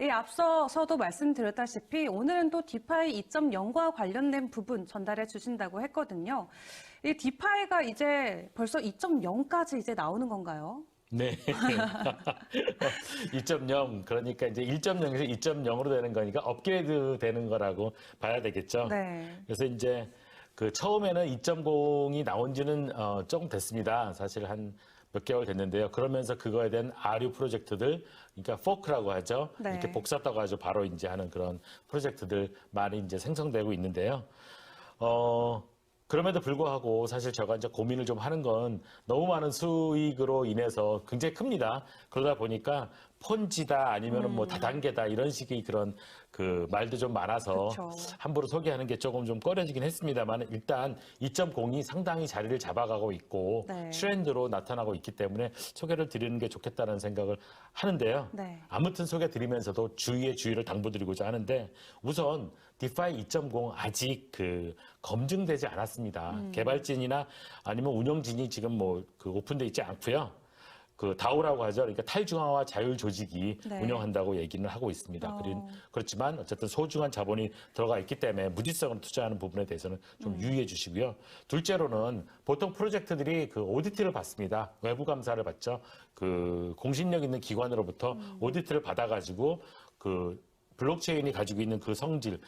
앞서서도 말씀드렸다시피 오늘은 또 디파이 2.0과 관련된 부분 전달해 주신다고 했거든요. 이 디파이가 이제 벌써 2.0까지 이제 나오는 건가요? 네. 2.0, 그러니까 이제 1.0에서 2.0으로 되는 거니까 업그레이드 되는 거라고 봐야 되겠죠. 네. 그래서 이제 그 처음에는 2.0이 나온 지는 조금 됐습니다. 사실 한 몇 개월 됐는데요. 그러면서 그거에 대한 아류 프로젝트들, 그러니까 포크라고 하죠. 네. 이렇게 복사다고 하죠. 바로 이제 하는 그런 프로젝트들 많이 이제 생성되고 있는데요. 그럼에도 불구하고 사실 제가 이제 고민을 좀 하는 건 너무 많은 수익으로 인해서 굉장히 큽니다. 그러다 보니까 폰지다 아니면은 뭐 다단계다 이런 식의 그런 그 말도 좀 많아서 그쵸. 함부로 소개하는 게 조금 좀 꺼려지긴 했습니다만 일단 2.0이 상당히 자리를 잡아가고 있고 네. 트렌드로 나타나고 있기 때문에 소개를 드리는 게 좋겠다는 생각을 하는데요. 네. 아무튼 소개 드리면서도 주의를 당부드리고자 하는데 우선 디파이 2.0 아직 그 검증되지 않았습니다. 개발진이나 아니면 운영진이 지금 뭐 그 오픈돼 있지 않고요. 그 다오라고 하죠. 그러니까 탈중앙화 자율 조직이 네. 운영한다고 얘기는 하고 있습니다. 그렇지만 어쨌든 소중한 자본이 들어가 있기 때문에 무지성으로 투자하는 부분에 대해서는 좀 유의해 주시고요. 둘째로는 보통 프로젝트들이 그 오디트를 받습니다. 외부 감사를 받죠. 그 공신력 있는 기관으로부터 오디트를 받아가지고 그 블록체인이 가지고 있는 그 성질,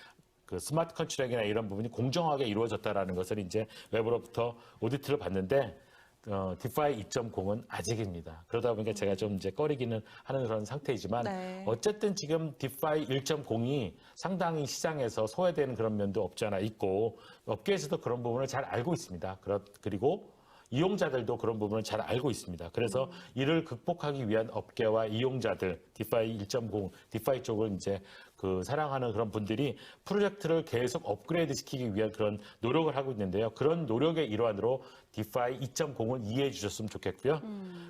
그 스마트 컨트랙이나 이런 부분이 공정하게 이루어졌다라는 것을 이제 외부로부터 오디트를 받는데 디파이 2.0은 아직입니다. 그러다 보니까 제가 좀 이제 꺼리기는 하는 그런 상태이지만 네. 어쨌든 지금 디파이 1.0이 상당히 시장에서 소외되는 그런 면도 없지 않아 있고 업계에서도 그런 부분을 잘 알고 있습니다. 그리고 이용자들도 그런 부분을 잘 알고 있습니다. 그래서 이를 극복하기 위한 업계와 이용자들, 디파이 1.0, 디파이 쪽을 이제 그 사랑하는 그런 분들이 프로젝트를 계속 업그레이드 시키기 위한 그런 노력을 하고 있는데요. 그런 노력의 일환으로 디파이 2.0을 이해해 주셨으면 좋겠고요.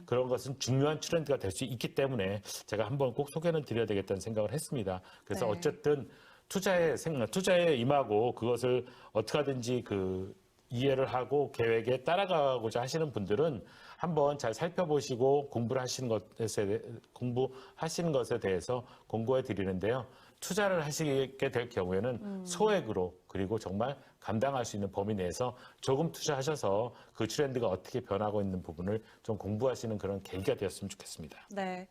그런 것은 중요한 트렌드가 될 수 있기 때문에 제가 한번 꼭 소개는 드려야 되겠다는 생각을 했습니다. 그래서 네. 어쨌든 투자에 임하고 그것을 어떻게 하든지 그 이해를 하고 계획에 따라가고자 하시는 분들은 한번 잘 살펴보시고 공부하시는 것에 대해서 공고해 드리는데요. 투자를 하시게 될 경우에는 소액으로 그리고 정말 감당할 수 있는 범위 내에서 조금 투자하셔서 그 트렌드가 어떻게 변하고 있는 부분을 좀 공부하시는 그런 계기가 되었으면 좋겠습니다. 네.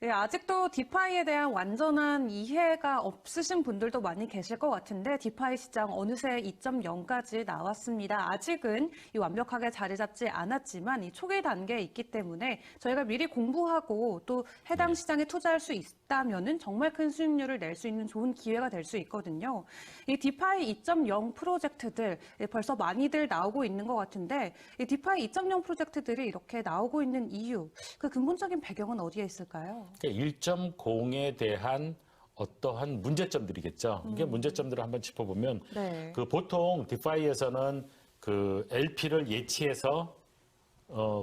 아직도 디파이에 대한 완전한 이해가 없으신 분들도 많이 계실 것 같은데 디파이 시장 어느새 2.0까지 나왔습니다. 아직은 완벽하게 자리 잡지 않았지만 이 초기 단계에 있기 때문에 저희가 미리 공부하고 또 해당 시장에 투자할 수 있다면은 정말 큰 수익률을 낼 수 있는 좋은 기회가 될 수 있거든요. 이 디파이 2.0 프로젝트들 벌써 많이들 나오고 있는 것 같은데 이 디파이 2.0 프로젝트들이 이렇게 나오고 있는 이유, 그 근본적인 배경은 어디에 있을까요? 1.0에 대한 어떠한 문제점들이겠죠. 이게 문제점들을 한번 짚어보면 네. 그 보통 디파이에서는 그 LP를 예치해서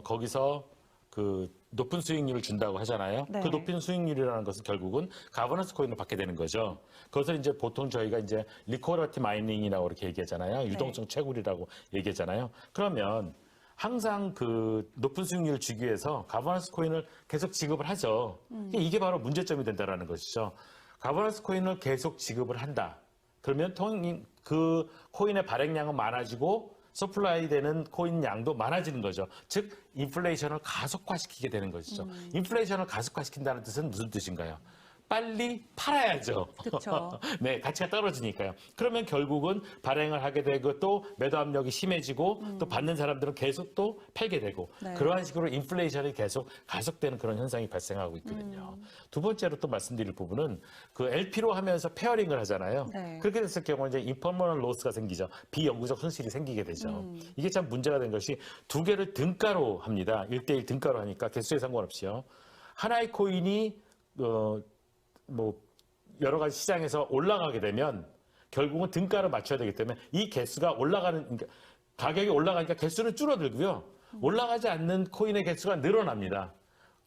거기서 그 높은 수익률을 준다고 하잖아요. 네. 그 높은 수익률이라는 것은 결국은 가버넌스 코인을 받게 되는 거죠. 그것을 이제 보통 저희가 이제 리코러티 마이닝이라고 이렇게 얘기하잖아요. 유동성 채굴이라고 얘기하잖아요. 그러면 항상 그 높은 수익률을 주기 위해서 가버넌스 코인을 계속 지급을 하죠. 이게 바로 문제점이 된다는 것이죠. 가버넌스 코인을 계속 지급을 한다. 그러면 그 코인의 발행량은 많아지고 서플라이 되는 코인 양도 많아지는 거죠. 즉 인플레이션을 가속화시키게 되는 것이죠. 인플레이션을 가속화시킨다는 뜻은 무슨 뜻인가요? 빨리 팔아야죠. 그렇죠. 네, 가치가 떨어지니까요. 그러면 결국은 발행을 하게 되고 또 매도 압력이 심해지고 또 받는 사람들은 계속 또 팔게 되고 네. 그러한 식으로 인플레이션이 계속 가속되는 그런 현상이 발생하고 있거든요. 두 번째로 또 말씀드릴 부분은 그 LP로 하면서 페어링을 하잖아요. 네. 그렇게 됐을 경우 이제 임퍼머넌트 로스가 생기죠. 비영구적 손실이 생기게 되죠. 이게 참 문제가 된 것이 두 개를 등가로 합니다. 1대1 등가로 하니까 개수에 상관없이요. 하나의 코인이 뭐 여러 가지 시장에서 올라가게 되면 결국은 등가를 맞춰야 되기 때문에 이 개수가 그러니까 가격이 올라가니까 개수는 줄어들고요. 올라가지 않는 코인의 개수가 늘어납니다.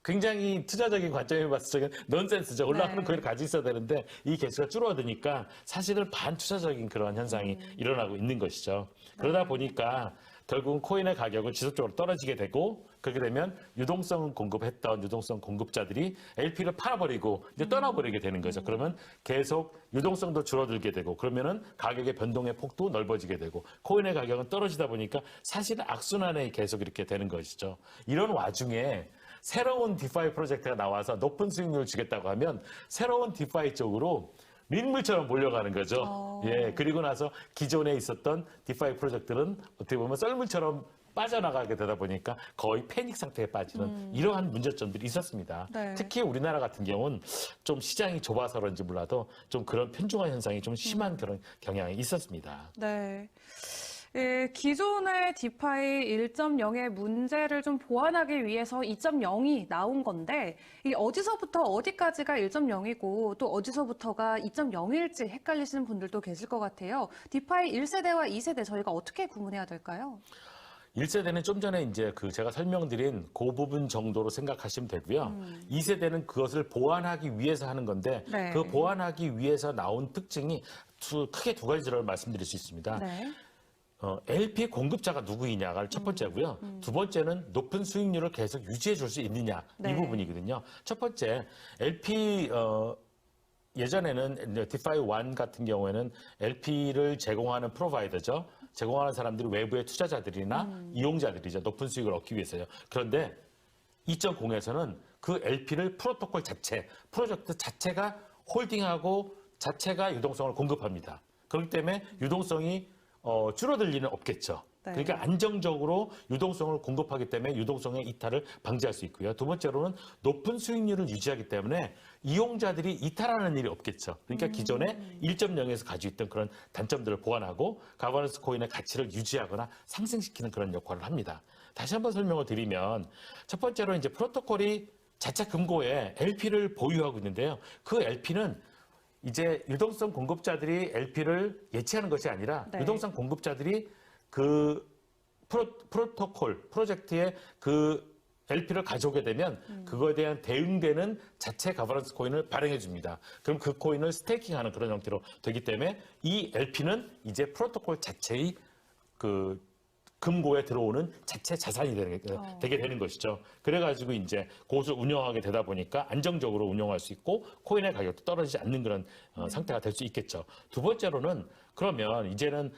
굉장히 투자적인 관점에 봤을 적엔 넌센스죠. 올라가는 네. 코인을 가지고 있어야 되는데 이 개수가 줄어드니까 사실은 반투자적인 그런 현상이 일어나고 있는 것이죠. 그러다 보니까 결국은 코인의 가격은 지속적으로 떨어지게 되고 그렇게 되면 유동성 공급했던 유동성 공급자들이 LP를 팔아버리고 이제 떠나버리게 되는 거죠. 그러면 계속 유동성도 줄어들게 되고 그러면은 가격의 변동의 폭도 넓어지게 되고 코인의 가격은 떨어지다 보니까 사실은 악순환에 계속 이렇게 되는 것이죠. 이런 와중에 새로운 디파이 프로젝트가 나와서 높은 수익률을 주겠다고 하면 새로운 디파이 쪽으로 민물처럼 몰려가는 거죠. 예, 그리고 나서 기존에 있었던 디파이 프로젝트는 어떻게 보면 썰물처럼 빠져나가게 되다 보니까 거의 패닉 상태에 빠지는 이러한 문제점들이 있었습니다. 네. 특히 우리나라 같은 경우는 좀 시장이 좁아서 그런지 몰라도 좀 그런 편중화 현상이 좀 심한 그런 경향이 있었습니다. 네. 예, 기존의 디파이 1.0의 문제를 좀 보완하기 위해서 2.0이 나온 건데 이 어디서부터 어디까지가 1.0이고 또 어디서부터가 2.0일지 헷갈리시는 분들도 계실 것 같아요. 디파이 1세대와 2세대 저희가 어떻게 구분해야 될까요? 1세대는 좀 전에 이제 그 제가 설명드린 그 부분 정도로 생각하시면 되고요. 2세대는 그것을 보완하기 위해서 하는 건데 네. 그 보완하기 위해서 나온 특징이 크게 두 가지를 말씀드릴 수 있습니다. 네. LP 공급자가 누구이냐가 첫 번째고요. 두 번째는 높은 수익률을 계속 유지해 줄 수 있느냐 네. 이 부분이거든요. 첫 번째 LP 예전에는 디파이 1 같은 경우에는 LP를 제공하는 프로바이더죠. 제공하는 사람들이 외부의 투자자들이나 이용자들이죠. 높은 수익을 얻기 위해서요. 그런데 2.0에서는 그 LP를 프로토콜 자체, 프로젝트 자체가 홀딩하고 자체가 유동성을 공급합니다. 그렇기 때문에 유동성이 줄어들 리는 없겠죠. 네. 그러니까 안정적으로 유동성을 공급하기 때문에 유동성의 이탈을 방지할 수 있고요. 두 번째로는 높은 수익률을 유지하기 때문에 이용자들이 이탈하는 일이 없겠죠. 그러니까 기존에 1.0에서 가지고 있던 그런 단점들을 보완하고 가버넌스 코인의 가치를 유지하거나 상승시키는 그런 역할을 합니다. 다시 한번 설명을 드리면 첫 번째로 이제 프로토콜이 자체 금고에 LP를 보유하고 있는데요. 그 LP는 이제 유동성 공급자들이 LP를 예치하는 것이 아니라 네. 유동성 공급자들이 그 프로토콜 프로젝트에 그 LP를 가져오게 되면 그거에 대한 대응되는 자체 가버넌스 코인을 발행해 줍니다. 그럼 그 코인을 스테이킹하는 그런 형태로 되기 때문에 이 LP는 이제 프로토콜 자체의 그 금고에 들어오는 자체 자산이 되게 되는 것이죠. 그래가지고 이제 그것을 운영하게 되다 보니까 안정적으로 운영할 수 있고 코인의 가격도 떨어지지 않는 그런 상태가 될 수 있겠죠. 두 번째로는 그러면 이제는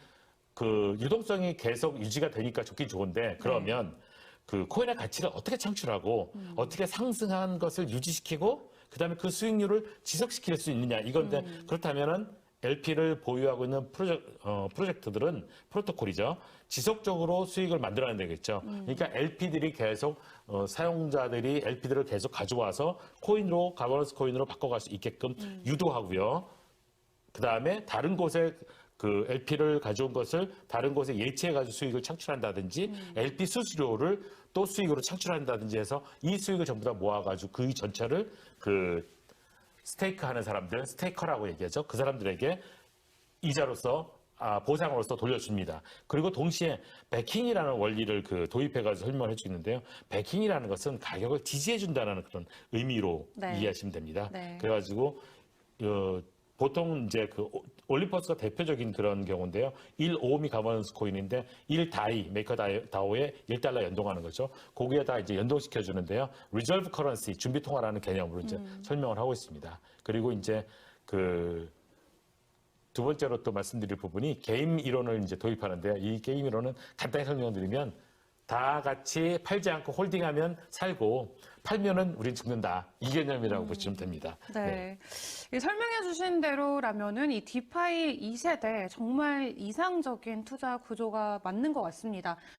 그 유동성이 계속 유지가 되니까 좋긴 좋은데 그러면 그 코인의 가치를 어떻게 창출하고 어떻게 상승한 것을 유지시키고 그다음에 그 수익률을 지속시킬 수 있느냐 이건데 그렇다면은 LP를 보유하고 있는 프로젝트들은 프로토콜이죠. 지속적으로 수익을 만들어야 되겠죠. 그러니까 LP들이 계속 사용자들이 LP들을 계속 가져와서 코인으로 가버넌스 코인으로 바꿔갈 수 있게끔 유도하고요. 그다음에 다른 곳에 그 LP를 가져온 것을 다른 곳에 예치해가지고 수익을 창출한다든지 LP 수수료를 또 수익으로 창출한다든지 해서 이 수익을 전부 다 모아가지고 그 전체를 그 스테이크 하는 사람들, 스테이커라고 얘기하죠. 그 사람들에게 이자로서 보상으로서 돌려줍니다. 그리고 동시에 베킹이라는 원리를 그 도입해가지고 설명을 해주고 있는데요. 베킹이라는 것은 가격을 지지해준다는 그런 의미로 네. 이해하시면 됩니다. 네. 그래가지고 보통 이제 그 올리퍼스가 대표적인 그런 경우인데요. 1오미 가버넌스 코인인데 1다이 메이커 다오에 $1 연동하는 거죠. 거기에다 이제 연동시켜 주는데요. 리저브 커런시 준비 통화라는 개념으로 이제 설명을 하고 있습니다. 그리고 이제 그 두 번째로 또 말씀드릴 부분이 게임 이론을 이제 도입하는데요. 이 게임 이론은 간단히 설명드리면 다 같이 팔지 않고 홀딩하면 살고 팔면은 우린 죽는다. 이 개념이라고 보시면 됩니다. 네. 이 설명해 주신 대로라면은 이 디파이 2세대 정말 이상적인 투자 구조가 맞는 것 같습니다.